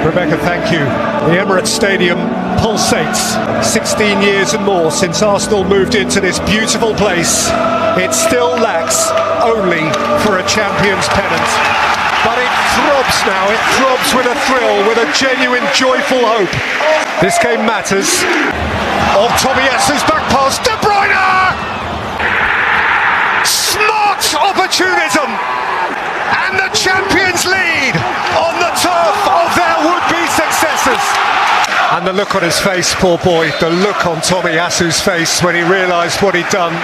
Rebecca, thank you. The Emirates Stadium pulsates. 16 years and more since Arsenal moved into this beautiful place. It still lacks only for a champion's pennant. But it throbs now, it throbs with a thrill, with a genuine joyful hope. This game matters. On Tomiyasu's back pass, De Bruyne! Smart opportunism! And the champions lead on the turf of their would-be successors. And the look on his face, poor boy, the look on Tomiyasu's face when he realised what he'd done.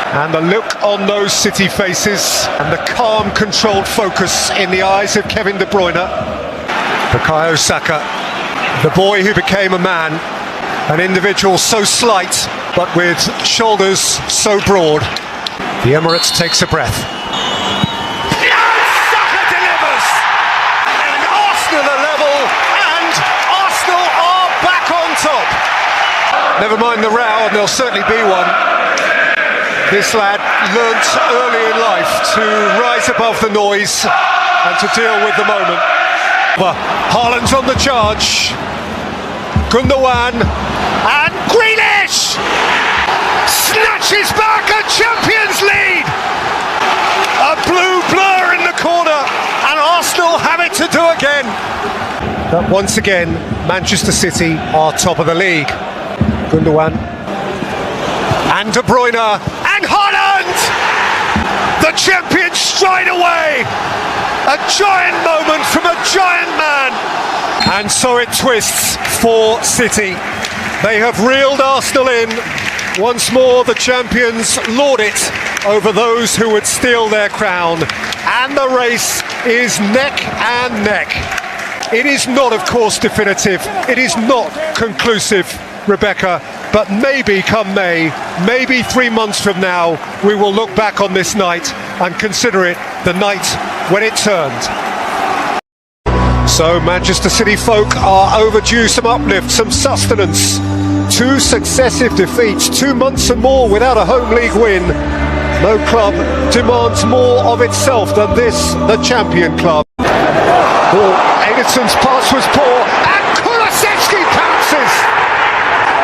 And the look on those City faces, and the calm, controlled focus in the eyes of Kevin De Bruyne. Bukayo Saka, the boy who became a man, an individual so slight, but with shoulders so broad. The Emirates takes a breath. Saka delivers! And Arsenal are level, and Arsenal are back on top. Never mind the row, and there'll certainly be one. This lad learnt early in life to rise above the noise and to deal with the moment. Haaland's on the charge. Gundogan and Grealish snatches back a Champions lead. A blue blur in the corner, and Arsenal have it to do again. But once again, Manchester City are top of the league. Gundogan and De Bruyne and Haaland! The champions stride away! A giant moment from a giant man! And so it twists for City. They have reeled Arsenal in. Once more the champions lord it over those who would steal their crown. And the race is neck and neck. It is not, of course, definitive. It is not conclusive, Rebecca, but maybe come May, maybe 3 months from now, we will look back on this night and consider it the night when it turned. So Manchester City folk are overdue some uplift, some sustenance. 2 successive defeats, 2 months and more without a home league win. No club demands more of itself than this, the champion club. Ederson's pass was poor, and Kulusevski pounces!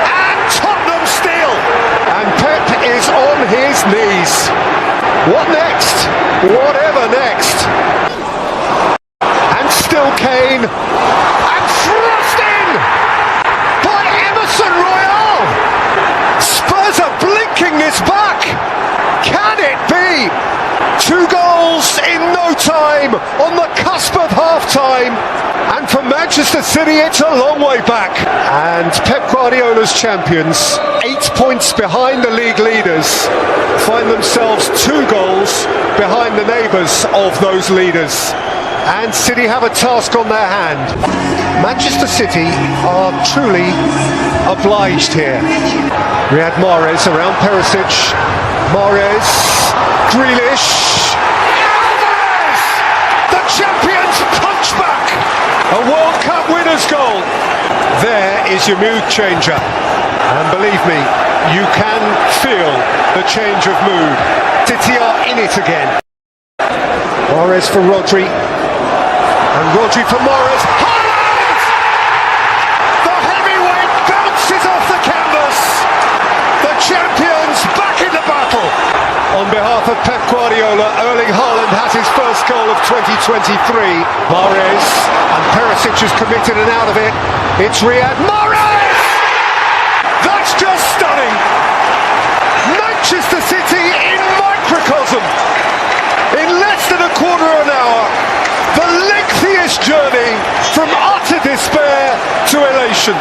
And Tottenham steal! And Pep is on his knees. What next? Whatever next. And still Kane, and thrust in by Emerson Royal! Spurs are blinking this back! Can it be? 2 goals in no time, on the cusp of half-time. And for Manchester City, it's a long way back. And Pep Guardiola's champions, 8 points behind the league leaders, find themselves 2 goals behind the neighbours of those leaders. And City have a task on their hand. Manchester City are truly obliged here. Riyad Mahrez around Perisic. Mahrez, Grealish. Alvarez! The champions punch back! A World Cup winner's goal. There is your mood changer. And believe me, you can feel the change of mood. City are in it again. Mahrez for Rodri. And Rodri for Mahrez. Haaland! The heavyweight bounces off the canvas. The champions back in the battle. On behalf of Pep Guardiola, Erling Haaland has his first goal of 2023. Mahrez, and Perisic is committed and out of it. It's Riyad Mahrez! That's just stunning. Manchester City in microcosm. In less than a quarter of an hour. The lengthiest journey from utter despair to elation.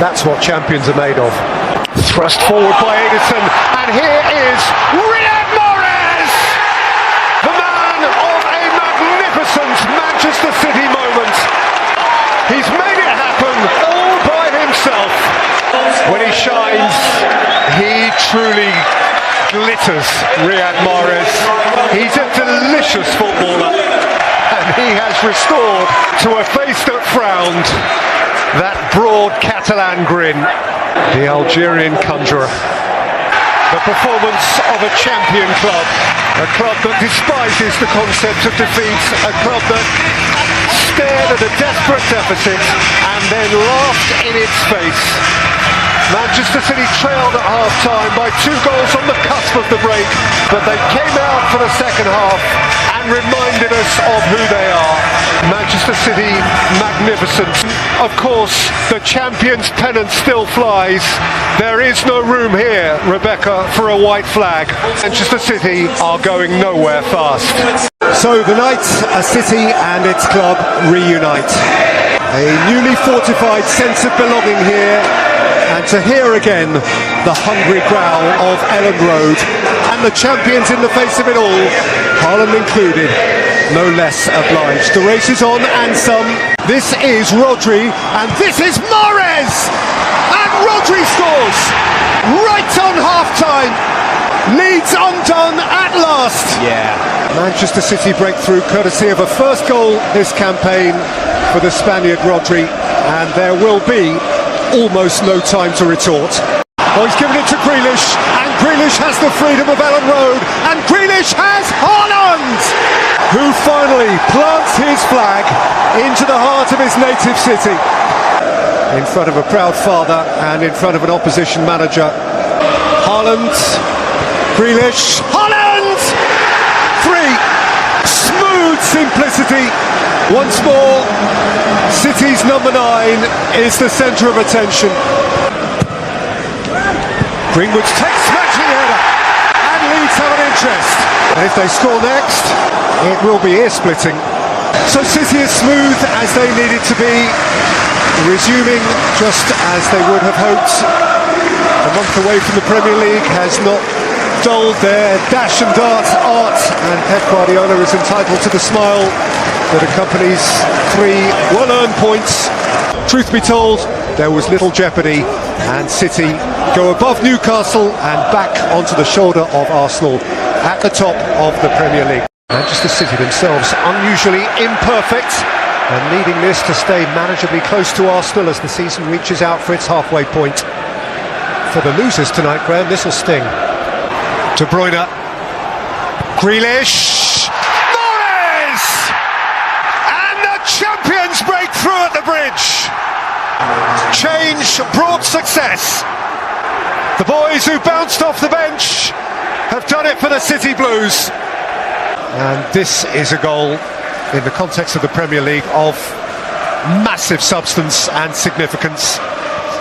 That's what champions are made of. Thrust forward by Ederson, and here is Riyad Mahrez! The man of a magnificent Manchester City moment. He's made it happen all by himself. When he shines, he truly glitters, Riyad Mahrez. He's a delicious footballer. And he has restored to a face that frowned that broad Catalan grin. The Algerian conjurer. The performance of a champion club. A club that despises the concept of defeat. A club that stared at a desperate deficit and then laughed in its face. Manchester City trailed at half-time by 2 goals on the cusp of the break, but they came out for the second half and reminded us of who they are. Manchester City, magnificent. Of course, the champion's pennant still flies. There is no room here, Rebecca, for a white flag. Manchester City are going nowhere fast. So the night a city and its club reunite. A newly fortified sense of belonging here, and to hear again the hungry growl of Ellen Road, and the champions in the face of it all, Haaland included, no less obliged. The race is on and some. This is Rodri, and this is Mahrez! And Rodri scores! Right on half-time! Leeds undone at last! Yeah. Manchester City breakthrough courtesy of a first goal this campaign for the Spaniard Rodri, and there will be almost no time to retort. Oh, he's given it to Grealish, and Grealish has the freedom of Ellen Road, and Grealish has Haaland, who finally plants his flag into the heart of his native city, in front of a proud father and in front of an opposition manager. Haaland, Grealish, Haaland! 3. Smooth simplicity. Once more, City's number 9 is the centre of attention. Greenwood's takes smashing header, and Leeds have an interest. And if they score next, it will be ear-splitting. So City as smooth as they needed to be, resuming just as they would have hoped. A month away from the Premier League has not dulled their dash and dart art, and Pep Guardiola is entitled to the smile that accompanies 3 well-earned points. Truth be told, there was little jeopardy, and City go above Newcastle and back onto the shoulder of Arsenal at the top of the Premier League. Manchester City themselves unusually imperfect and needing this to stay manageably close to Arsenal as the season reaches out for its halfway point. For the losers tonight, Graham, this will sting. De Bruyne, Grealish, Mahrez! And the champions break through at the bridge. Change brought success. The boys who bounced off the bench have done it for the City Blues. And this is a goal in the context of the Premier League of massive substance and significance,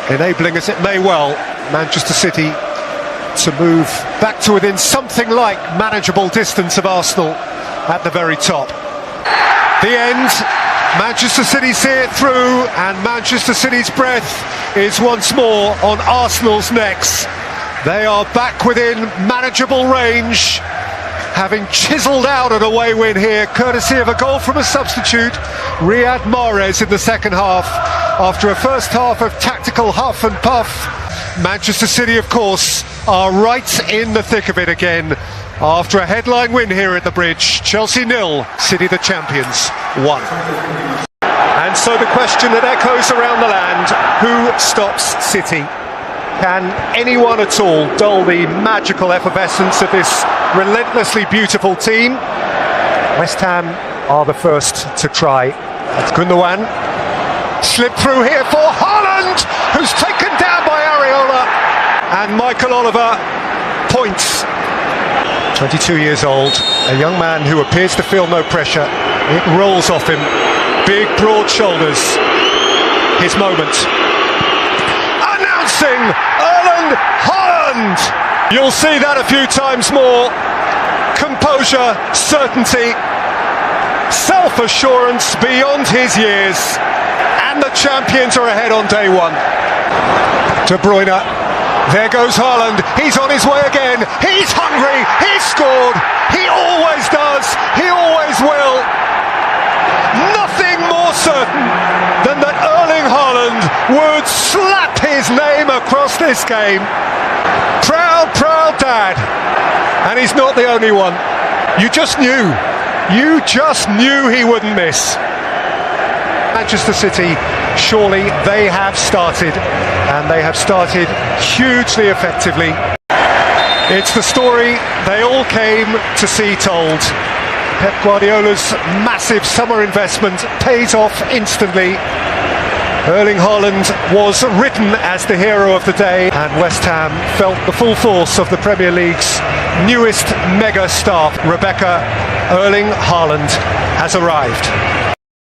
enabling, as it may well, Manchester City to move back to within something like manageable distance of Arsenal at the very top. The end, Manchester City see it through, and Manchester City's breath is once more on Arsenal's necks. They are back within manageable range, having chiselled out an away win here, courtesy of a goal from a substitute, Riyad Mahrez, in the second half. After a first half of tactical huff and puff, Manchester City, of course, are right in the thick of it again. After a headline win here at the Bridge, Chelsea 0, City the champions 1. And so the question that echoes around the land, who stops City? Can anyone at all dull the magical effervescence of this relentlessly beautiful team? West Ham are the first to try. That's Gundogan. Slip through here for Haaland, who's taken down by Areola. And Michael Oliver points. 22 years old, a young man who appears to feel no pressure. It rolls off him. Big, broad shoulders. His moment. Announcing Erling Haaland. You'll see that a few times more. Composure, certainty, self-assurance beyond his years. And the champions are ahead on day one. De Bruyne. There goes Haaland. He's on his way again. He's hungry. He's scored. He always does. He always will. Nothing more certain than that Erling Haaland would slap his name across this game. Proud, proud dad. And he's not the only one. You just knew. You just knew he wouldn't miss. Manchester City, surely they have started, and they have started hugely effectively. It's the story they all came to see told. Pep Guardiola's massive summer investment pays off instantly. Erling Haaland was written as the hero of the day, and West Ham felt the full force of the Premier League's newest mega star. Rebecca, Erling Haaland has arrived.